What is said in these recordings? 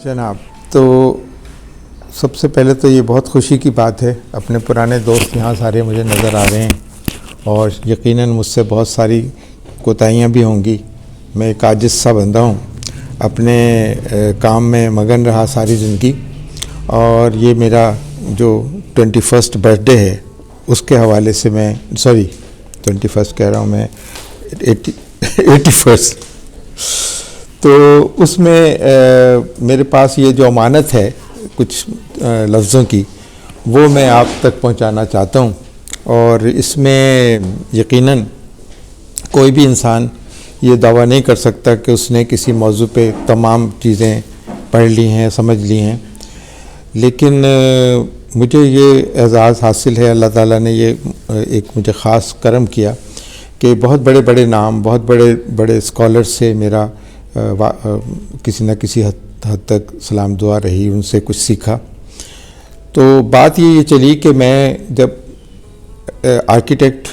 جناب، تو سب سے پہلے تو یہ بہت خوشی کی بات ہے، اپنے پرانے دوست یہاں سارے مجھے نظر آ رہے ہیں اور یقیناً مجھ سے بہت ساری کوتاہیاں بھی ہوں گی۔ میں ایک عاجز سا بندہ ہوں، اپنے کام میں مگن رہا ساری زندگی، اور یہ میرا جو 21 برتھ ڈے ہے اس کے حوالے سے میں 21 کہہ رہا ہوں میں 81 تو اس میں میرے پاس یہ جو امانت ہے کچھ لفظوں کی، وہ میں آپ تک پہنچانا چاہتا ہوں۔ اور اس میں یقیناً کوئی بھی انسان یہ دعویٰ نہیں کر سکتا کہ اس نے کسی موضوع پہ تمام چیزیں پڑھ لی ہیں، سمجھ لی ہیں، لیکن مجھے یہ اعزاز حاصل ہے، اللہ تعالیٰ نے یہ ایک مجھے خاص کرم کیا کہ بہت بڑے بڑے نام، بہت بڑے بڑے اسکالر سے میرا کسی نہ کسی حد تک سلام دعا رہی، ان سے کچھ سیکھا۔ تو بات یہ چلی کہ میں جب آرکیٹیکٹ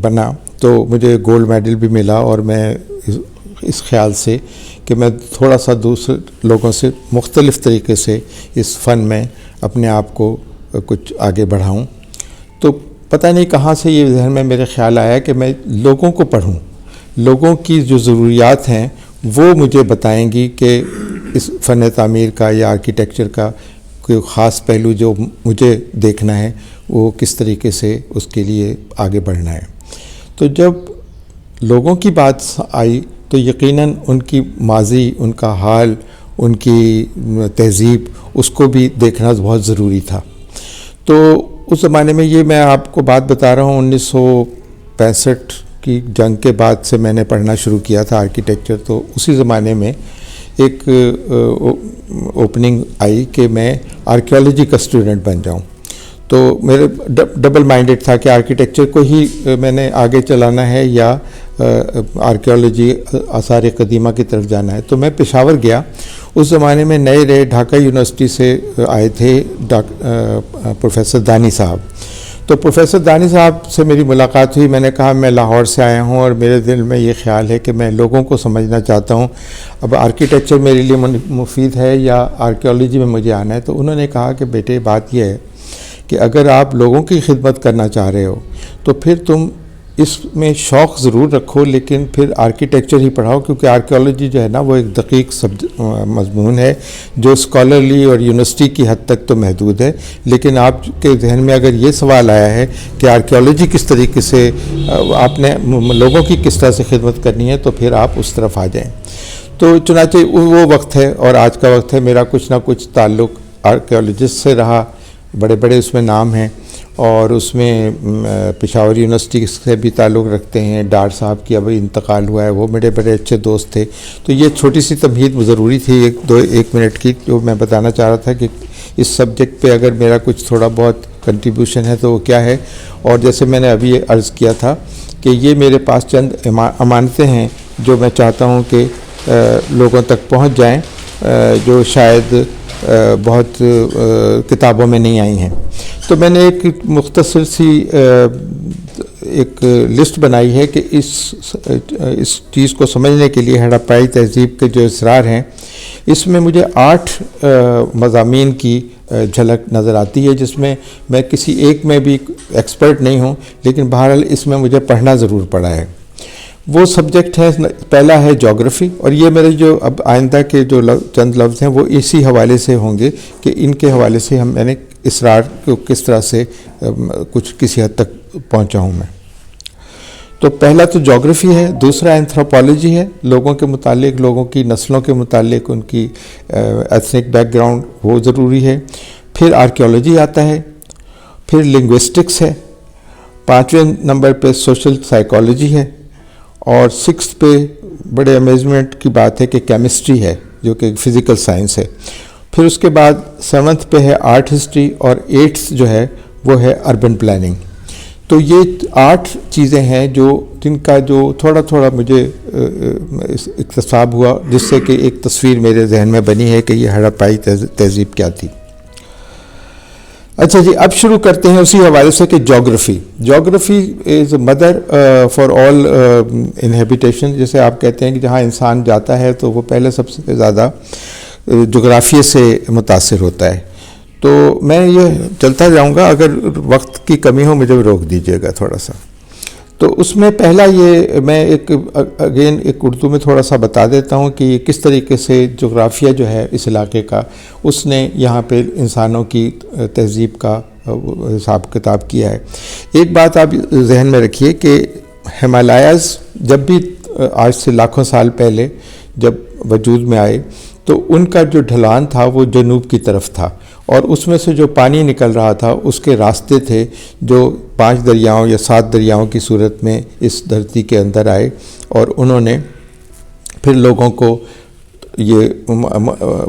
بنا تو مجھے گولڈ میڈل بھی ملا، اور میں اس خیال سے کہ میں تھوڑا سا دوسرے لوگوں سے مختلف طریقے سے اس فن میں اپنے آپ کو کچھ آگے بڑھاؤں، تو پتہ نہیں کہاں سے یہ ذہن میں میرے خیال آیا کہ میں لوگوں کو پڑھوں، لوگوں کی جو ضروریات ہیں وہ مجھے بتائیں گی کہ اس فن تعمیر کا یا آرکیٹیکچر کا کوئی خاص پہلو جو مجھے دیکھنا ہے وہ کس طریقے سے اس کے لیے آگے بڑھنا ہے۔ تو جب لوگوں کی بات آئی تو یقیناً ان کی ماضی، ان کا حال، ان کی تہذیب، اس کو بھی دیکھنا بہت ضروری تھا۔ تو اس زمانے میں یہ میں آپ کو بات بتا رہا ہوں 1965 کی جنگ کے بعد سے میں نے پڑھنا شروع کیا تھا آرکیٹیکچر، تو اسی زمانے میں ایک اوپننگ آئی کہ میں آرکیالوجی کا اسٹوڈنٹ بن جاؤں۔ تو میرے ڈبل مائنڈڈ تھا کہ آرکیٹیکچر کو ہی میں نے آگے چلانا ہے یا آرکیالوجی آثار قدیمہ کی طرف جانا ہے۔ تو میں پشاور گیا، اس زمانے میں نئے ڈھاکہ یونیورسٹی سے آئے تھے پروفیسر دانی صاحب۔ تو پروفیسر دانی صاحب سے میری ملاقات ہوئی، میں نے کہا میں لاہور سے آیا ہوں اور میرے دل میں یہ خیال ہے کہ میں لوگوں کو سمجھنا چاہتا ہوں، اب آرکیٹیکچر میرے لیے مفید ہے یا آرکیالوجی میں مجھے آنا ہے۔ تو انہوں نے کہا کہ بیٹے بات یہ ہے کہ اگر آپ لوگوں کی خدمت کرنا چاہ رہے ہو تو پھر تم اس میں شوق ضرور رکھو، لیکن پھر آرکیٹیکچر ہی پڑھاؤ، کیونکہ آرکیالوجی جو ہے نا وہ ایک دقیق مضمون ہے جو اسکالرلی اور یونیورسٹی کی حد تک تو محدود ہے، لیکن آپ کے ذہن میں اگر یہ سوال آیا ہے کہ آرکیالوجی کس طریقے سے آپ نے لوگوں کی کس طرح سے خدمت کرنی ہے تو پھر آپ اس طرف آ جائیں۔ تو چنانچہ وہ وقت ہے اور آج کا وقت ہے، میرا کچھ نہ کچھ تعلق آرکیالوجسٹ سے رہا، بڑے بڑے اس میں نام ہیں، اور اس میں پشاور یونیورسٹی سے بھی تعلق رکھتے ہیں، ڈار صاحب کی ابھی انتقال ہوا ہے، وہ میرے بڑے اچھے دوست تھے۔ تو یہ چھوٹی سی تمہید ضروری تھی ایک منٹ کی، جو میں بتانا چاہ رہا تھا کہ اس سبجیکٹ پہ اگر میرا کچھ تھوڑا بہت کنٹریبیوشن ہے تو وہ کیا ہے۔ اور جیسے میں نے ابھی عرض کیا تھا کہ یہ میرے پاس چند امانتیں ہیں جو میں چاہتا ہوں کہ لوگوں تک پہنچ جائیں، جو شاید بہت کتابوں میں نہیں آئی ہیں۔ تو میں نے ایک مختصر سی ایک لسٹ بنائی ہے کہ اس چیز کو سمجھنے کے لیے ہڑپائی تہذیب کے جو اسرار ہیں، اس میں مجھے 8 مضامین کی جھلک نظر آتی ہے، جس میں میں کسی ایک میں بھی ایکسپرٹ نہیں ہوں، لیکن بہرحال اس میں مجھے پڑھنا ضرور پڑا ہے۔ وہ سبجیکٹ ہے، پہلا ہے جغرافی، اور یہ میرے جو اب آئندہ کے جو چند لفظ ہیں وہ اسی حوالے سے ہوں گے کہ ان کے حوالے سے میں نے اسرار کو کس طرح سے کچھ کسی حد تک پہنچا ہوں میں۔ تو پہلا تو جغرافی ہے، دوسرا اینتھروپالوجی ہے، لوگوں کے متعلق، لوگوں کی نسلوں کے متعلق ان کی ایتھنک بیک گراؤنڈ وہ ضروری ہے۔ پھر آرکیالوجی آتا ہے، پھر لنگوسٹکس ہے، 5ویں نمبر پہ سوشل سائیکالوجی ہے، اور 6 پہ بڑے امیزمنٹ کی بات ہے کہ کیمسٹری ہے جو کہ فزیکل سائنس ہے۔ پھر اس کے بعد 7ویں پہ ہے آرٹ ہسٹری، اور 8 جو ہے وہ ہے اربن پلاننگ۔ تو یہ 8 چیزیں ہیں جن کا جو تھوڑا تھوڑا مجھے اکتساب ہوا، جس سے کہ ایک تصویر میرے ذہن میں بنی ہے کہ یہ ہڑپائی تہذیب کیا تھی۔ اچھا جی، اب شروع کرتے ہیں اسی حوالے سے کہ جغرافی از مدر فار آل انہیبیٹیشن، جیسے آپ کہتے ہیں کہ جہاں انسان جاتا ہے تو وہ پہلے سب سے زیادہ جغرافیے سے متاثر ہوتا ہے. تو میں یہ چلتا جاؤں گا، اگر وقت کی کمی ہو مجھے روک دیجیے گا تھوڑا سا. تو اس میں پہلا یہ میں ایک اردو میں تھوڑا سا بتا دیتا ہوں کہ کس طریقے سے جغرافیہ جو ہے اس علاقے کا، اس نے یہاں پہ انسانوں کی تہذیب کا حساب کتاب کیا ہے. ایک بات آپ ذہن میں رکھیے کہ ہمالیاز جب بھی آج سے لاکھوں سال پہلے جب وجود میں آئے تو ان کا جو ڈھلان تھا وہ جنوب کی طرف تھا، اور اس میں سے جو پانی نکل رہا تھا اس کے راستے تھے جو 5 دریاؤں یا 7 دریاؤں کی صورت میں اس دھرتی کے اندر آئے، اور انہوں نے پھر لوگوں کو یہ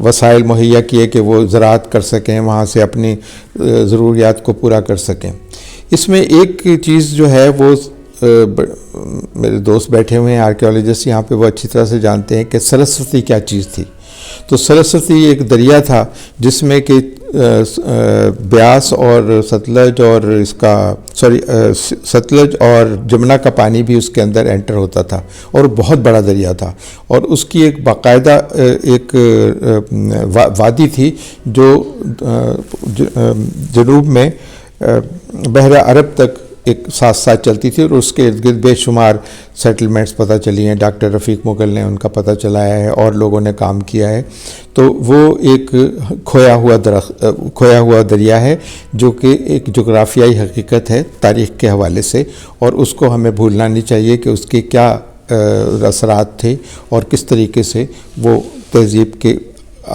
وسائل مہیا کیے کہ وہ زراعت کر سکیں، وہاں سے اپنی ضروریات کو پورا کر سکیں. اس میں ایک چیز جو ہے وہ میرے دوست بیٹھے ہوئے ہیں آرکیالوجسٹ یہاں پہ، وہ اچھی طرح سے جانتے ہیں کہ سرسوتی کیا چیز تھی. تو سرسوتی ایک دریا تھا جس میں کہ بیاس اور ستلج اور ستلج اور جمنا کا پانی بھی اس کے اندر انٹر ہوتا تھا، اور بہت بڑا دریا تھا، اور اس کی ایک باقاعدہ ایک وادی تھی جو جنوب میں بحر عرب تک ایک ساتھ ساتھ چلتی تھی، اور اس کے ارد گرد بے شمار سیٹلمنٹس پتہ چلی ہیں. ڈاکٹر رفیق مغل نے ان کا پتہ چلایا ہے اور لوگوں نے کام کیا ہے. تو وہ ایک کھویا ہوا دریا ہے جو کہ ایک جغرافیائی حقیقت ہے تاریخ کے حوالے سے، اور اس کو ہمیں بھولنا نہیں چاہیے کہ اس کے کیا اثرات تھے اور کس طریقے سے وہ تہذیب کے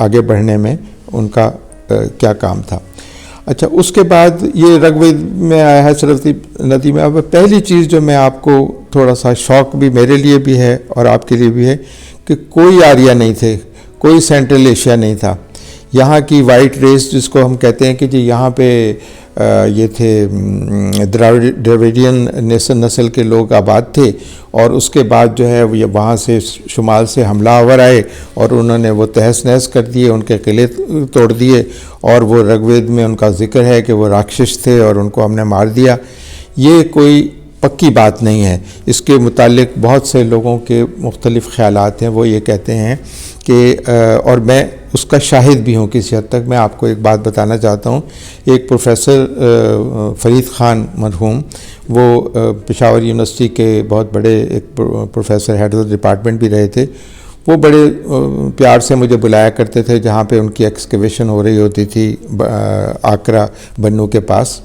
آگے بڑھنے میں ان کا کیا کام تھا. اچھا، اس کے بعد یہ رگ وید میں آیا ہے سرسوتی ندی میں. اب پہلی چیز جو میں آپ کو تھوڑا سا شوق بھی میرے لیے بھی ہے اور آپ کے لیے بھی ہے کہ کوئی آریہ نہیں تھے، کوئی سینٹرل ایشیا نہیں تھا. یہاں کی وائٹ ریس جس کو ہم کہتے ہیں کہ جی یہاں پہ یہ تھے ڈراویڈین نسل کے لوگ آباد تھے، اور اس کے بعد جو ہے وہاں سے شمال سے حملہ آور آئے اور انہوں نے وہ تہس نہس کر دیے، ان کے قلعے توڑ دیے، اور وہ رگ وید میں ان کا ذکر ہے کہ وہ راکشس تھے اور ان کو ہم نے مار دیا. یہ کوئی پکی بات نہیں ہے. اس کے متعلق بہت سے لوگوں کے مختلف خیالات ہیں. وہ یہ کہتے ہیں کہ اور میں اس کا شاہد بھی ہوں کسی حد تک. میں آپ کو ایک بات بتانا چاہتا ہوں. ایک پروفیسر فرید خان مرحوم، وہ پشاور یونیورسٹی کے بہت بڑے ایک پروفیسر ہیڈ آف ڈپارٹمنٹ بھی رہے تھے. وہ بڑے پیار سے مجھے بلایا کرتے تھے جہاں پہ ان کی ایکسکیویشن ہو رہی ہوتی تھی آکرا بنو کے پاس.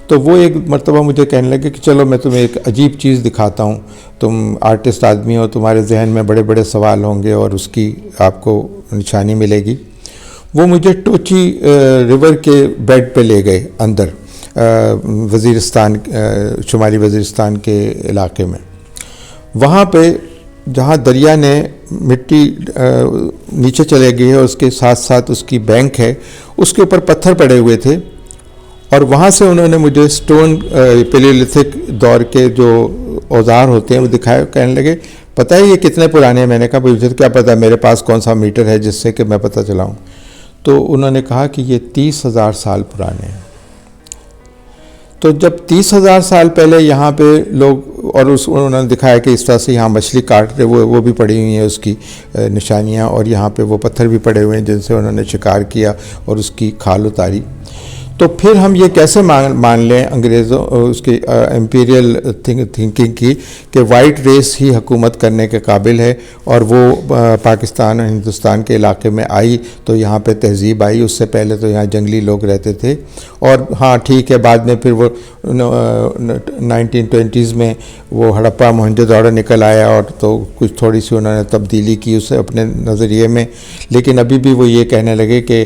تو وہ ایک مرتبہ مجھے کہنے لگے کہ چلو میں تمہیں ایک عجیب چیز دکھاتا ہوں، تم آرٹسٹ آدمی ہو، تمہارے ذہن میں بڑے بڑے سوال ہوں گے اور اس کی آپ کو نشانی ملے گی. وہ مجھے ٹوچی ریور کے بیڈ پہ لے گئے اندر، وزیرستان، شمالی وزیرستان کے علاقے میں. وہاں پہ جہاں دریا نے مٹی نیچے چلے گئی ہے، اس کے ساتھ ساتھ اس کی بینک ہے، اس کے اوپر پتھر پڑے ہوئے تھے، اور وہاں سے انہوں نے مجھے سٹون پیلیولتھک دور کے جو اوزار ہوتے ہیں وہ دکھائے. کہنے لگے پتہ ہے یہ کتنے پرانے ہیں؟ میں نے کہا بھائی مجھے کیا پتہ، میرے پاس کون سا میٹر ہے جس سے کہ میں پتہ چلاؤں. تو انہوں نے کہا کہ یہ 30,000 سال پرانے ہیں. تو جب 30,000 سال پہلے یہاں پہ لوگ، اور انہوں نے دکھایا کہ اس طرح سے یہاں مچھلی کاٹ رہے، وہ بھی پڑی ہوئی ہیں اس کی نشانیاں، اور یہاں پہ وہ پتھر بھی پڑے ہوئے ہیں جن سے انہوں نے شکار کیا اور اس کی کھال اتاری. تو پھر ہم یہ کیسے مان لیں انگریزوں اس کی امپیریل تھنکنگ کی کہ وائٹ ریس ہی حکومت کرنے کے قابل ہے، اور وہ پاکستان اور ہندوستان کے علاقے میں آئی تو یہاں پہ تہذیب آئی. اس سے پہلے تو یہاں جنگلی لوگ رہتے تھے. اور ہاں ٹھیک ہے، بعد میں پھر وہ 1920s میں وہ ہڑپا موہنجو داڑو نکل آیا، اور تو کچھ تھوڑی سی انہوں نے تبدیلی کی اسے اپنے نظریے میں. لیکن ابھی بھی وہ یہ کہنے لگے کہ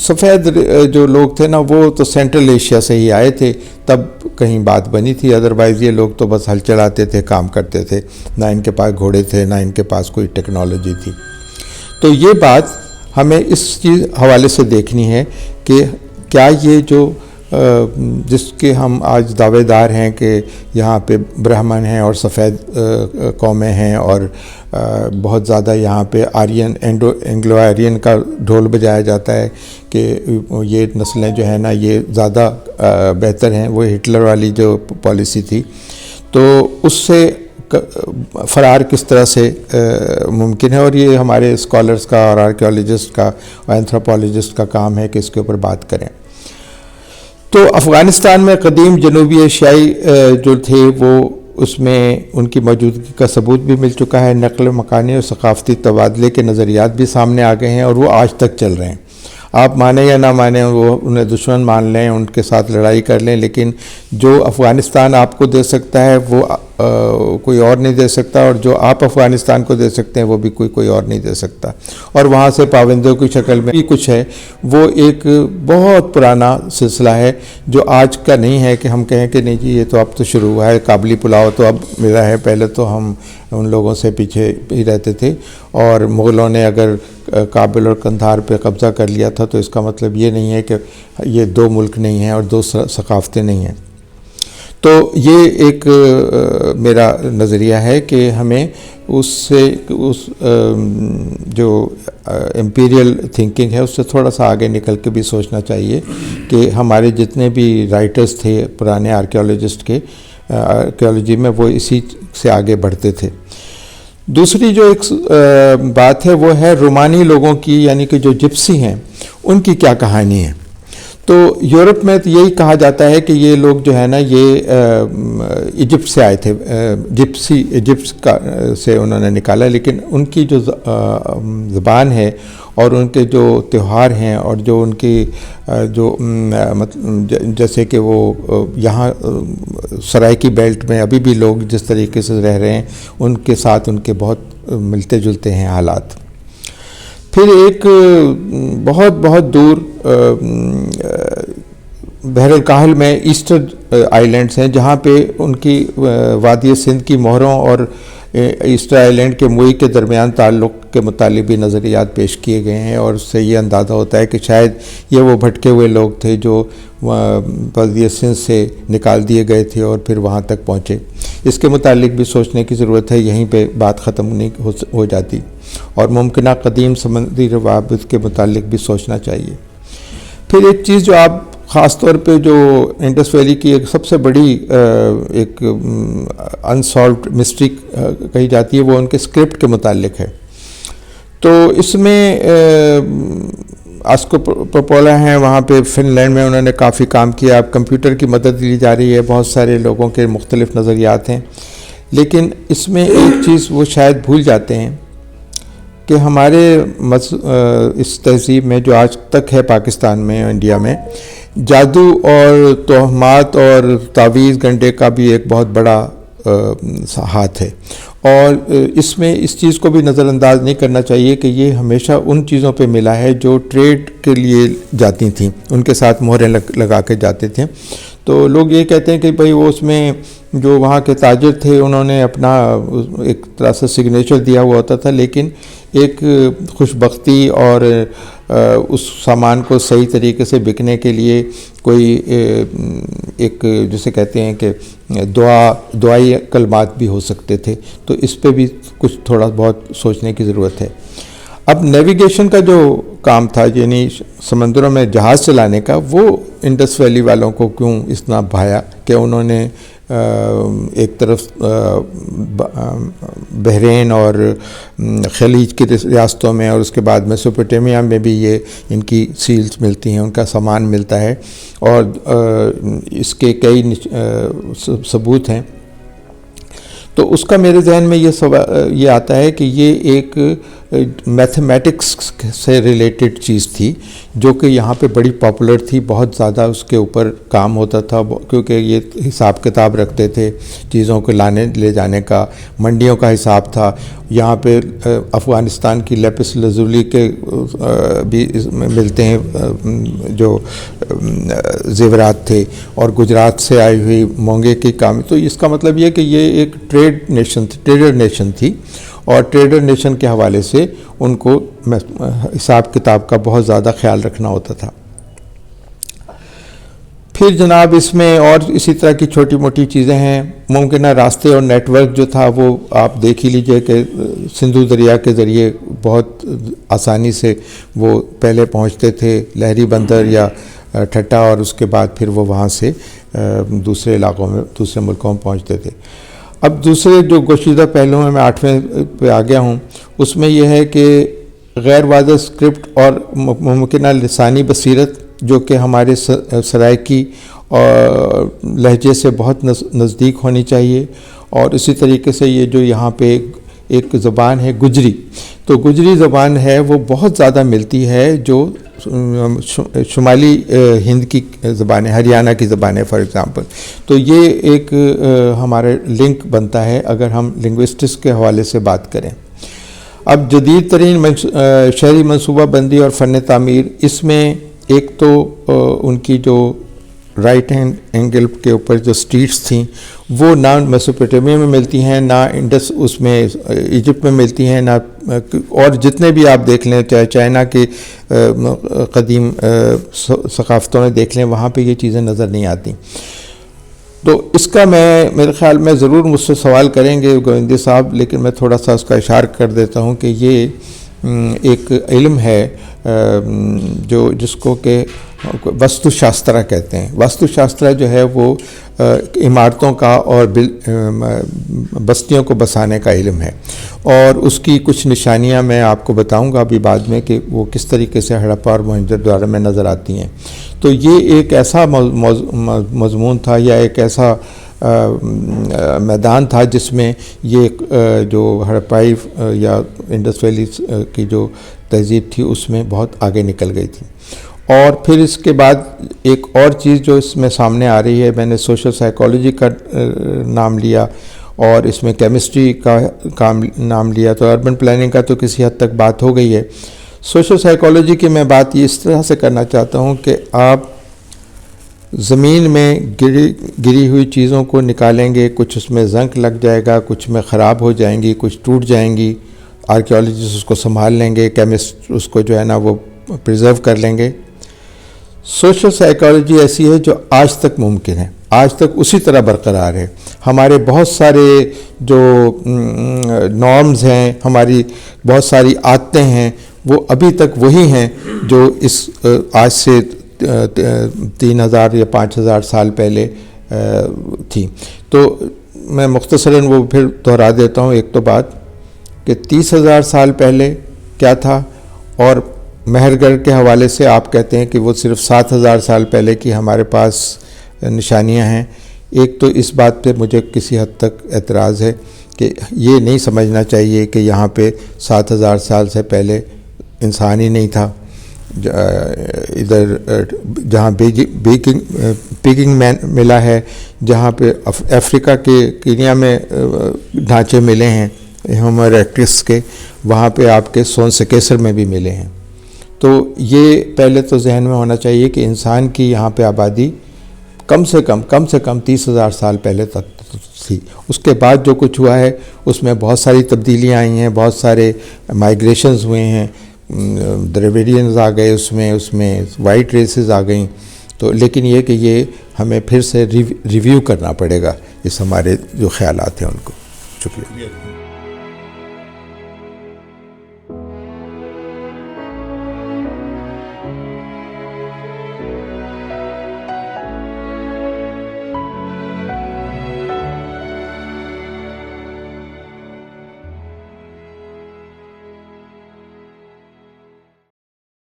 سفید جو لوگ تھے نا وہ تو سینٹرل ایشیا سے ہی آئے تھے، تب کہیں بات بنی تھی. ادروائز یہ لوگ تو بس ہل چلاتے تھے، کام کرتے تھے، نہ ان کے پاس گھوڑے تھے، نہ ان کے پاس کوئی ٹیکنالوجی تھی. تو یہ بات ہمیں اس چیز حوالے سے دیکھنی ہے کہ کیا یہ جو جس کے ہم آج دعوے دار ہیں کہ یہاں پہ برہمن ہیں اور سفید قومیں ہیں، اور بہت زیادہ یہاں پہ آرین اینگلو آرین کا ڈھول بجایا جاتا ہے کہ یہ نسلیں جو ہیں نا یہ زیادہ بہتر ہیں. وہ ہٹلر والی جو پالیسی تھی، تو اس سے فرار کس طرح سے ممکن ہے، اور یہ ہمارے اسکالرس کا اور آرکیالوجسٹ کا اور اینتھروپولوجسٹ کا کام ہے کہ اس کے اوپر بات کریں۔ تو افغانستان میں قدیم جنوبی ایشیائی جو تھے وہ اس میں ان کی موجودگی کا ثبوت بھی مل چکا ہے، نقل مکانی اور ثقافتی تبادلے کے نظریات بھی سامنے آ گئے ہیں، اور وہ آج تک چل رہے ہیں۔ آپ مانیں یا نہ مانیں، وہ انہیں دشمن مان لیں، ان کے ساتھ لڑائی کر لیں، لیکن جو افغانستان آپ کو دے سکتا ہے وہ کوئی اور نہیں دے سکتا، اور جو آپ افغانستان کو دے سکتے ہیں وہ بھی کوئی اور نہیں دے سکتا۔ اور وہاں سے پابندیوں کی شکل میں بھی کچھ ہے، وہ ایک بہت پرانا سلسلہ ہے جو آج کا نہیں ہے کہ ہم کہیں کہ نہیں جی یہ تو اب تو شروع ہوا ہے، کابلی پلاؤ تو اب ملا ہے، پہلے تو ہم ان لوگوں سے پیچھے ہی رہتے تھے، اور مغلوں نے اگر کابل اور قندھار پہ قبضہ کر لیا تھا تو اس کا مطلب یہ نہیں ہے کہ یہ دو ملک نہیں ہیں اور دو ثقافتیں نہیں ہیں۔ تو یہ ایک میرا نظریہ ہے کہ ہمیں اس جو امپیریل تھنکنگ ہے اس سے تھوڑا سا آگے نکل کے بھی سوچنا چاہیے کہ ہمارے جتنے بھی رائٹرز تھے پرانے آرکیالوجسٹ کے آرکیالوجی میں، وہ اسی سے آگے بڑھتے تھے۔ دوسری جو ایک بات ہے وہ ہے رومانی لوگوں کی، یعنی کہ جو جپسی ہیں ان کی کیا کہانی ہے۔ تو یورپ میں تو یہی کہا جاتا ہے کہ یہ لوگ جو ہے نا یہ ایجپٹ سے آئے تھے، جپسی ایجپٹ سے انہوں نے نکالا، لیکن ان کی جو زبان ہے اور ان کے جو تہوار ہیں اور جو ان کی جو جیسے کہ وہ یہاں سرائکی بیلٹ میں ابھی بھی لوگ جس طریقے سے رہ رہے ہیں ان کے ساتھ ان کے بہت ملتے جلتے ہیں حالات۔ پھر ایک بہت دور بحر الکاہل میں ایسٹر آئی لینڈز ہیں، جہاں پہ ان کی وادی سندھ کی مہروں اور ایسٹر آئی لینڈ کے موئی کے درمیان تعلق کے متعلق بھی نظریات پیش کیے گئے ہیں، اور اس سے یہ اندازہ ہوتا ہے کہ شاید یہ وہ بھٹکے ہوئے لوگ تھے جو وادی سندھ سے نکال دیے گئے تھے اور پھر وہاں تک پہنچے۔ اس کے متعلق بھی سوچنے کی ضرورت ہے، یہیں پہ بات ختم نہیں ہو جاتی، اور ممکنہ قدیم سمندری روابط کے متعلق بھی سوچنا چاہیے۔ پھر ایک چیز جو آپ خاص طور پہ جو انڈس ویلی کی ایک سب سے بڑی ایک انسالوڈ مسٹری کہی جاتی ہے، وہ ان کے اسکرپٹ کے متعلق ہے۔ تو اس میں آسکو پوپولا ہیں، وہاں پہ فن لینڈ میں انہوں نے کافی کام کیا، اب کمپیوٹر کی مدد لی جا رہی ہے، بہت سارے لوگوں کے مختلف نظریات ہیں، لیکن اس میں ایک چیز وہ شاید بھول جاتے ہیں کہ ہمارے اس تہذیب میں جو آج تک ہے پاکستان میں، انڈیا میں، جادو اور توہمات اور تعویذ گنڈے کا بھی ایک بہت بڑا ہاتھ ہے، اور اس میں اس چیز کو بھی نظر انداز نہیں کرنا چاہیے کہ یہ ہمیشہ ان چیزوں پہ ملا ہے جو ٹریڈ کے لیے جاتی تھیں، ان کے ساتھ مہریں لگا کے جاتے تھے۔ تو لوگ یہ کہتے ہیں کہ بھئی وہ اس میں جو وہاں کے تاجر تھے انہوں نے اپنا ایک طرح سے سگنیچر دیا ہوا ہوتا تھا، لیکن ایک خوش بختی اور اس سامان کو صحیح طریقے سے بکنے کے لیے کوئی ایک جسے کہتے ہیں کہ دعائی کلمات بھی ہو سکتے تھے، تو اس پہ بھی کچھ تھوڑا بہت سوچنے کی ضرورت ہے۔ اب نیویگیشن کا جو کام تھا، یعنی سمندروں میں جہاز چلانے کا، وہ انڈس ویلی والوں کو کیوں اتنا بھایا کہ انہوں نے ایک طرف بحرین اور خلیج کی ریاستوں میں اور اس کے بعد میسوپوٹیمیا میں بھی یہ ان کی سیلز ملتی ہیں، ان کا سامان ملتا ہے، اور اس کے کئی ثبوت ہیں۔ تو اس کا میرے ذہن میں یہ آتا ہے کہ یہ ایک میتھمیٹکس سے ریلیٹڈ چیز تھی جو کہ یہاں پہ بڑی پاپولر تھی، بہت زیادہ اس کے اوپر کام ہوتا تھا، کیونکہ یہ حساب کتاب رکھتے تھے چیزوں کو لانے لے جانے کا، منڈیوں کا حساب تھا۔ یہاں پہ افغانستان کی لیپس لازولی کے بھی ملتے ہیں جو زیورات تھے، اور گجرات سے آئی ہوئی مونگے کی کام۔ تو اس کا مطلب یہ کہ یہ ایک ٹریڈر نیشن تھی، اور ٹریڈر نیشن کے حوالے سے ان کو حساب کتاب کا بہت زیادہ خیال رکھنا ہوتا تھا۔ پھر جناب اس میں اور اسی طرح کی چھوٹی موٹی چیزیں ہیں، ممکنہ راستے اور نیٹ ورک جو تھا وہ آپ دیکھ ہی لیجئے کہ سندھو دریا کے ذریعے بہت آسانی سے وہ پہلے پہنچتے تھے لہری بندر یا ٹھٹا، اور اس کے بعد پھر وہ وہاں سے دوسرے علاقوں میں دوسرے ملکوں میں پہنچتے تھے۔ اب دوسرے جو گشیدہ پہلو ہیں، میں 8ویں پہ آ گیا ہوں، اس میں یہ ہے کہ غیر واضح اسکرپٹ اور ممکنہ لسانی بصیرت جو کہ ہمارے سرائکی اور لہجے سے بہت نزدیک ہونی چاہیے، اور اسی طریقے سے یہ جو یہاں پہ ایک زبان ہے گجری، تو گجری زبان ہے وہ بہت زیادہ ملتی ہے جو شمالی ہند کی زبانیں، ہریانہ کی زبانیں فار ایگزامپل. تو یہ ایک ہمارے لنک بنتا ہے اگر ہم لنگوسٹکس کے حوالے سے بات کریں. اب جدید ترین شہری منصوبہ بندی اور فن تعمیر، اس میں ایک تو ان کی جو رائٹ ہینڈ اینگل کے اوپر جو سٹریٹس تھیں وہ نہ میسوپوٹیمیا میں ملتی ہیں، نہ انڈس اس میں ایجپٹ میں ملتی ہیں، نہ اور جتنے بھی آپ دیکھ لیں، چاہے چائنا کے قدیم ثقافتوں میں دیکھ لیں، وہاں پہ یہ چیزیں نظر نہیں آتی. تو اس کا میرے خیال میں ضرور مجھ سے سوال کریں گے گووندی صاحب، لیکن میں تھوڑا سا اس کا اشارہ کر دیتا ہوں کہ یہ ایک علم ہے جو جس کو کہ وستو شاسترا کہتے ہیں. وستو شاسترا جو ہے وہ عمارتوں کا اور بستیوں کو بسانے کا علم ہے، اور اس کی کچھ نشانیاں میں آپ کو بتاؤں گا ابھی بعد میں کہ وہ کس طریقے سے ہڑپا اور موہنجودڑو میں نظر آتی ہیں. تو یہ ایک ایسا مضمون تھا یا ایک ایسا میدان تھا جس میں یہ جو ہڑپائی یا انڈس ویلی کی جو تہذیب تھی اس میں بہت آگے نکل گئی تھی. اور پھر اس کے بعد ایک اور چیز جو اس میں سامنے آ رہی ہے، میں نے سوشل سائیکالوجی کا نام لیا اور اس میں کیمسٹری کا نام لیا، تو اربن پلاننگ کا تو کسی حد تک بات ہو گئی ہے. سوشل سائیکالوجی کی میں بات اس طرح سے کرنا چاہتا ہوں کہ آپ زمین میں گری ہوئی چیزوں کو نکالیں گے، کچھ اس میں زنک لگ جائے گا، کچھ میں خراب ہو جائیں گی، کچھ ٹوٹ جائیں گی، آرکیالوجسٹ اس کو سنبھال لیں گے، کیمسٹ اس کو جو ہے نا وہ پریزرو کر لیں گے. سوشل سائیکالوجی ایسی ہے جو آج تک ممکن ہے، آج تک اسی طرح برقرار ہے. ہمارے بہت سارے جو نارمز ہیں، ہماری بہت ساری عادتیں ہیں، وہ ابھی تک وہی ہیں جو اس آج سے 3000 یا 5000 سال پہلے تھی. تو میں مختصراً وہ پھر دہرا دیتا ہوں ایک تو بات کہ 30,000 سال پہلے کیا تھا، اور مہر گڑھ کے حوالے سے آپ کہتے ہیں کہ وہ صرف 7,000 سال پہلے کی ہمارے پاس نشانیاں ہیں. ایک تو اس بات پہ مجھے کسی حد تک اعتراض ہے کہ یہ نہیں سمجھنا چاہیے کہ یہاں پہ 7,000 سال سے پہلے انسان ہی نہیں تھا. ادھر جہاں پیکنگ مین ملا ہے، جہاں پہ افریقہ کے کینیا میں ڈھانچے ملے ہیں ہومو ایریکٹس کے، وہاں پہ آپ کے سون سکیسر میں بھی ملے ہیں. تو یہ پہلے تو ذہن میں ہونا چاہیے کہ انسان کی یہاں پہ آبادی کم سے کم 30,000 سال پہلے تک تھی. اس کے بعد جو کچھ ہوا ہے اس میں بہت ساری تبدیلیاں آئی ہیں، بہت سارے مائیگریشنز ہوئے ہیں، ڈریویڈینز آ گئے، اس میں وائٹ ریسز آ گئیں. تو لیکن یہ کہ یہ ہمیں پھر سے ریویو کرنا پڑے گا اس ہمارے جو خیالات ہیں ان کو. شکریہ.